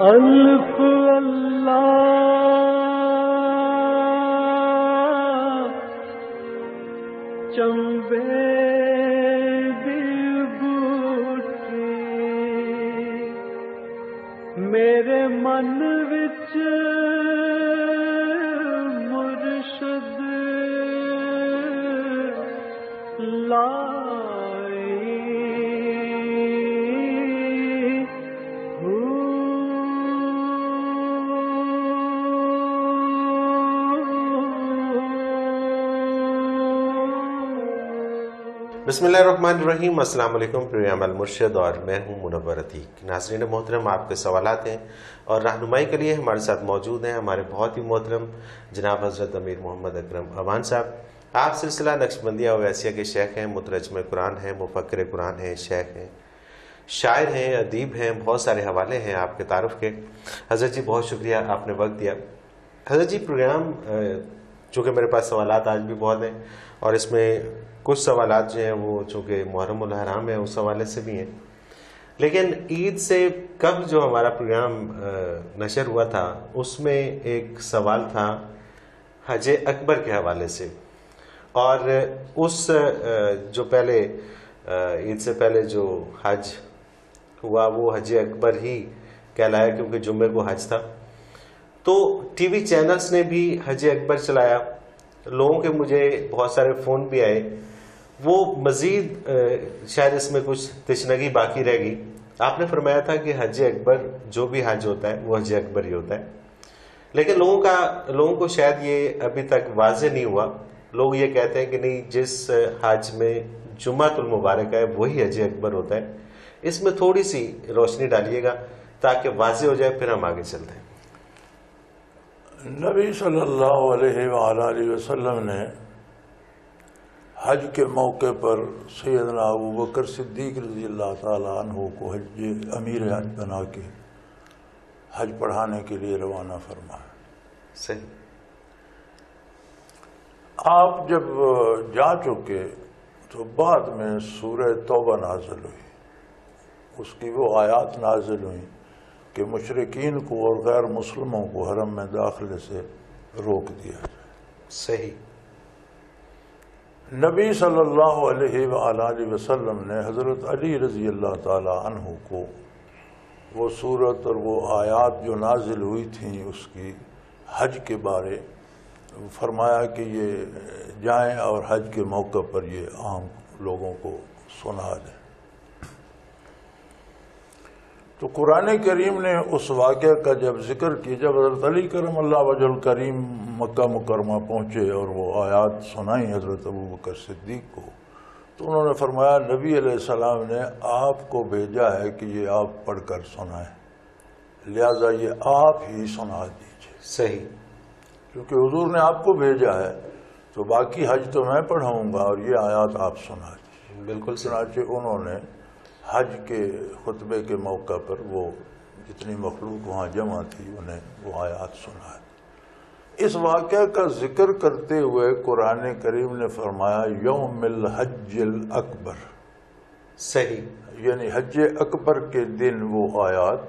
الف اللہ چنبے دی بوٹی میرے من وچ مرشد لائی بسم اللہ الرحمن الرحیم۔ السلام علیکم، پروگرام المرشد اور میں ہوں منور عتیق۔ ناظرین محترم، آپ کے سوالات ہیں اور رہنمائی کے لیے ہمارے ساتھ موجود ہیں ہمارے بہت ہی محترم جناب حضرت امیر محمد اکرم امان صاحب۔ آپ سلسلہ نقشبندیہ اویسیہ کے شیخ ہیں، مترجم قرآن ہیں، مفکر قرآن ہیں، شیخ ہیں، شاعر ہیں، ادیب ہیں، بہت سارے حوالے ہیں آپ کے تعارف کے۔ حضرت جی بہت شکریہ، آپ نے وقت دیا۔ حضرت جی پروگرام چونکہ میرے پاس سوالات آج بھی بہت ہیں اور اس میں کچھ سوالات جو ہیں وہ چونکہ محرم الحرام ہے اس حوالے سے بھی ہیں، لیکن عید سے قبل جو ہمارا پروگرام نشر ہوا تھا اس میں ایک سوال تھا حج اکبر کے حوالے سے، اور اس جو پہلے عید سے پہلے جو حج ہوا وہ حج اکبر ہی کہلایا کیونکہ جمعے کو حج تھا۔ تو ٹی وی چینلز نے بھی حج اکبر چلایا، لوگوں کے مجھے بہت سارے فون بھی آئے، وہ مزید شاید اس میں کچھ تشنگی باقی رہ گئی۔ آپ نے فرمایا تھا کہ حج اکبر جو بھی حج ہوتا ہے وہ حج اکبر ہی ہوتا ہے، لیکن لوگوں کو شاید یہ ابھی تک واضح نہیں ہوا۔ لوگ یہ کہتے ہیں کہ نہیں، جس حج میں جمعۃ المبارک ہے وہی حج اکبر ہوتا ہے۔ اس میں تھوڑی سی روشنی ڈالیے گا تاکہ واضح ہو جائے، پھر ہم آگے چلتے ہیں۔ نبی صلی اللہ علیہ وآلہ وسلم نے حج کے موقع پر سیدنا ابوبکر صدیق رضی اللہ تعالیٰ عنہ کو امیر حج بنا کے حج پڑھانے کے لیے روانہ فرمایا۔ صحیح۔ آپ جب جا چکے تو بعد میں سورہ توبہ نازل ہوئی، اس کی وہ آیات نازل ہوئیں کہ مشرکین کو اور غیر مسلموں کو حرم میں داخلے سے روک دیا جائے۔ صحیح۔ نبی صلی اللہ علیہ وآلہ وسلم نے حضرت علی رضی اللہ تعالی عنہ کو وہ صورت اور وہ آیات جو نازل ہوئی تھیں اس کی حج کے بارے فرمایا کہ یہ جائیں اور حج کے موقع پر یہ عام لوگوں کو سنا دیں۔ تو قرآن کریم نے اس واقعہ کا جب ذکر کیا، جب حضرت علی کرم اللہ وجہ الکریم مکہ مکرمہ پہنچے اور وہ آیات سنائیں حضرت ابوبکر صدیق کو، تو انہوں نے فرمایا نبی علیہ السلام نے آپ کو بھیجا ہے کہ یہ آپ پڑھ کر سنائیں، لہذا یہ آپ ہی سنا دیجئے۔ صحیح۔ کیونکہ حضور نے آپ کو بھیجا ہے تو باقی حج تو میں پڑھاؤں گا اور یہ آیات آپ سنا دیجئے۔ بالکل۔ چنانچہ انہوں نے حج کے خطبے کے موقع پر وہ جتنی مخلوق وہاں جمع تھی انہیں وہ آیات سنا۔ اس واقعہ کا ذکر کرتے ہوئے قرآن کریم نے فرمایا یوم الحج الاکبر۔ صحیح۔ یعنی حج اکبر کے دن وہ آیات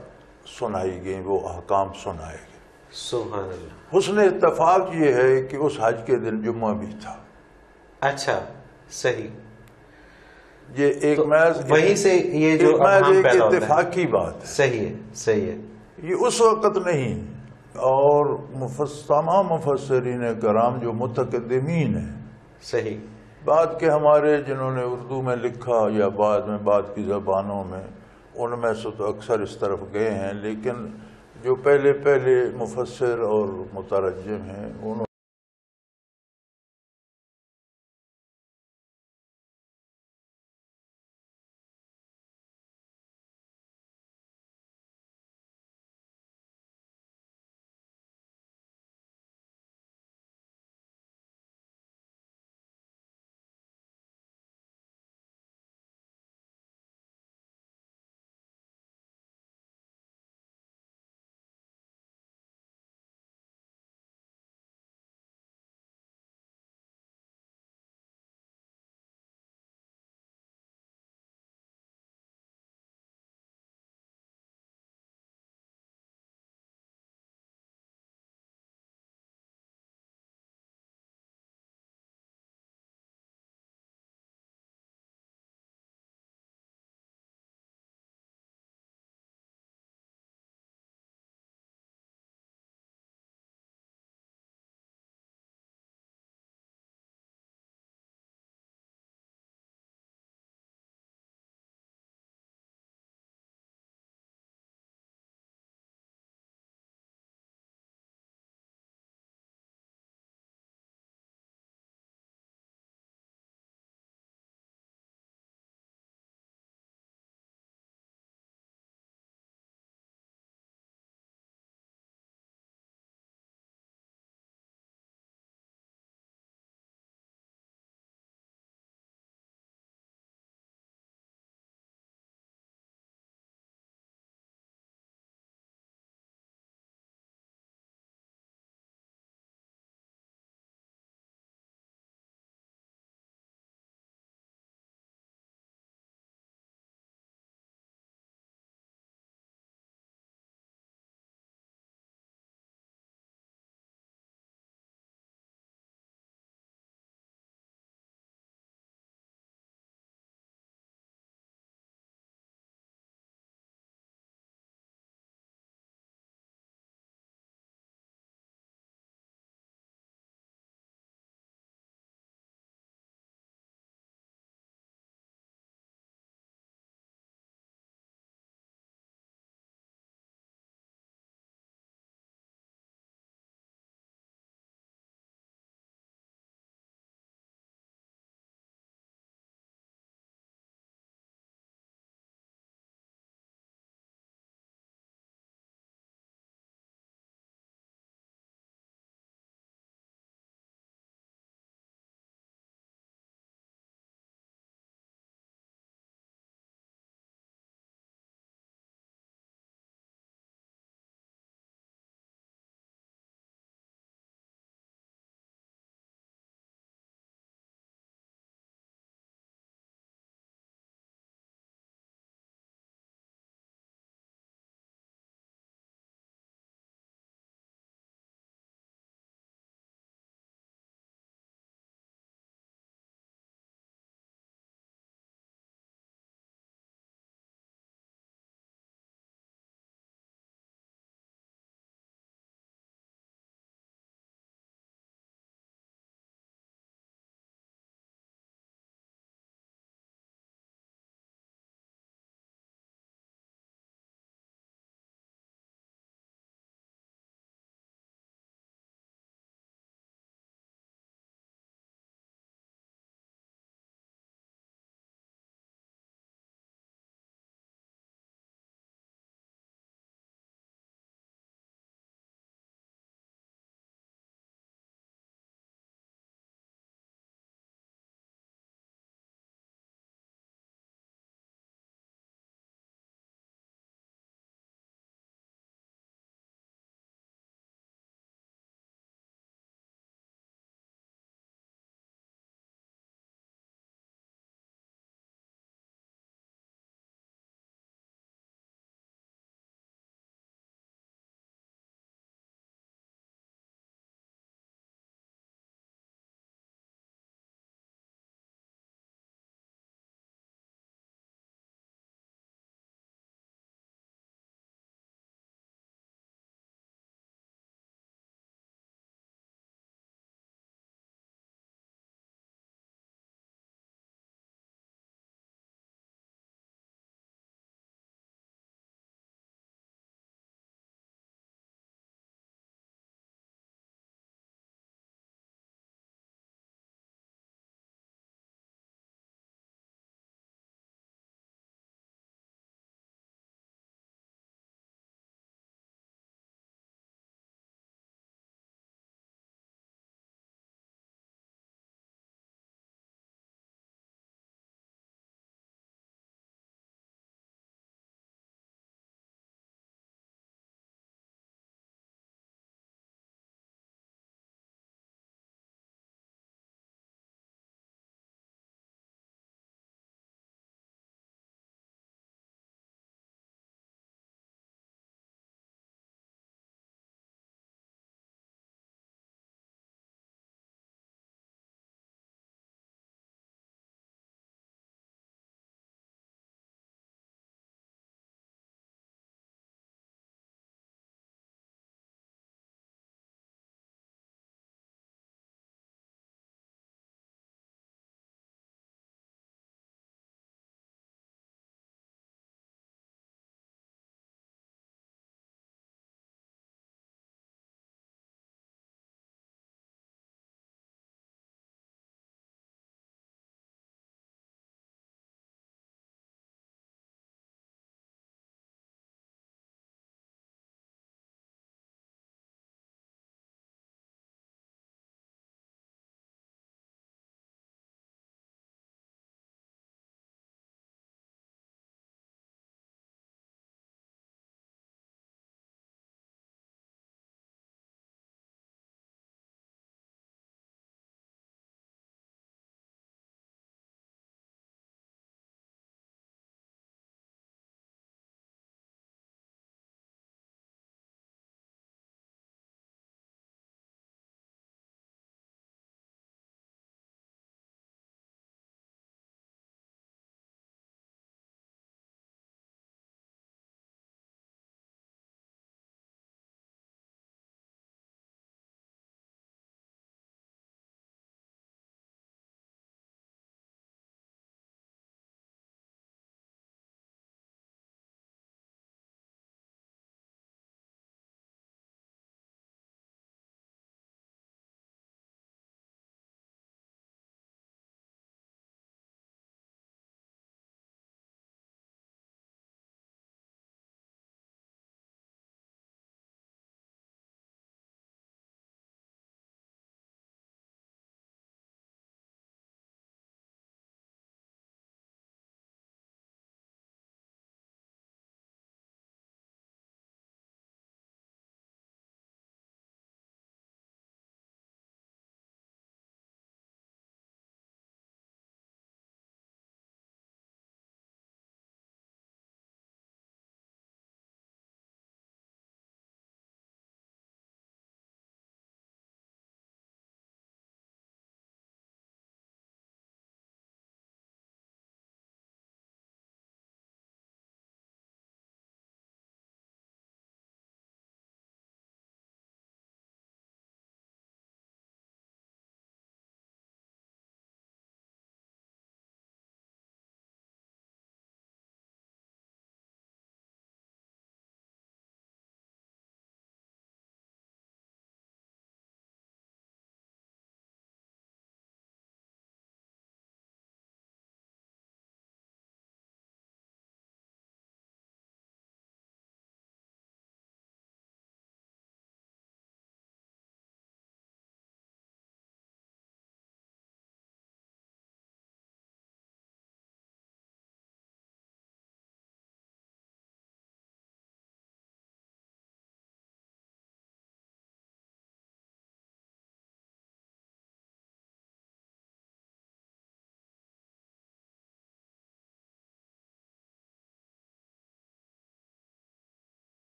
سنائی گئیں، وہ احکام سنائے گئے۔ سبحان اللہ۔ حسن اتفاق یہ ہے کہ اس حج کے دن جمعہ بھی تھا۔ اچھا، صحیح۔ یہ ایک محض وہیں سے یہ جو ایک اتفاقی بات ہے۔ صحیح ہے، صحیح ہے۔ یہ اس وقت نہیں، اور تمام مفسرین کرام جو متقدمین ہیں، صحیح، بعد کے ہمارے جنہوں نے اردو میں لکھا یا بعد میں بعد کی زبانوں میں، ان میں سے تو اکثر اس طرف گئے ہیں، لیکن جو پہلے مفسر اور مترجم ہیں انہوں